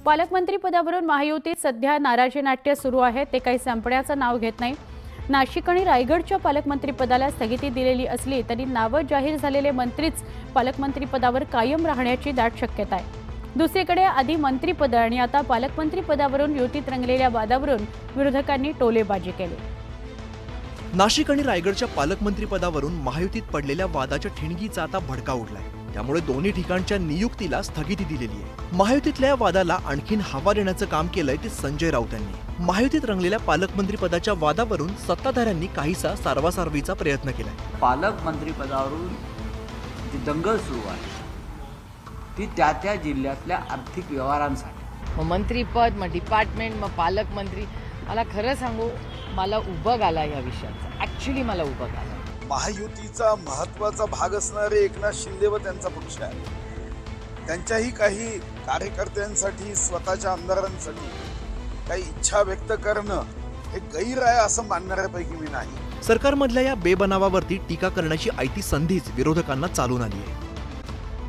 पालकमंत्री पदावरून महायुतीत सध्या नाराजी नाट्य सुरू आहे, ते काही संपण्याचं नाव घेत नाही। नाशिक आणि रायगडच्या पालकमंत्रीपदाला स्थगिती दिलेली असली तरी नावं जाहीर झालेले मंत्रीच पालकमंत्रीपदावर कायम राहण्याची दाट शक्यता आहे। दुसरीकडे आधी मंत्रीपद आणि आता पालकमंत्रीपदावरून युतीत रंगलेल्या वादावरून विरोधकांनी टोलेबाजी केली। नाशिक आणि रायगडच्या पालकमंत्रीपदावरून महायुतीत पडलेल्या वादाच्या ठिणगीचा आता भडका उडलाय। त्यामुळे दोन्ही ठिकाणच्या नियुक्तीला स्थगिती दिलेली आहे। महायुतीतल्या या वादाला आणखीन हवा देण्याचं काम केलंय ते संजय राऊत यांनी। महायुतीत रंगलेल्या पालकमंत्रीपदाच्या वादावरून सत्ताधाऱ्यांनी काहीसा सारवासारवीचा प्रयत्न केलाय। पालकमंत्रीपदावरून जी दंगल सुरू आहे ती त्या जिल्ह्यातल्या आर्थिक व्यवहारांसाठी, मग मंत्रीपद, मग डिपार्टमेंट, मग पालकमंत्री, मला खरं सांगू मला उबग आला या विषयाचा। ॲक्च्युली मला उबग आला। महायुतीचा महत्त्वाचा भाग असणारे एकनाथ शिंदे व त्यांचा पक्ष आहे, त्यांच्याही काही कार्यकर्त्यांसाठी, स्वतःच्या आमदारांसाठी काही इच्छा व्यक्त करणं हे गैर आहे असं मानणाऱ्यापैकी मी नाही। सरकारमधल्या या बेबनावावरती टीका करण्याची आयती संधीच विरोधकांना चालून आली आहे।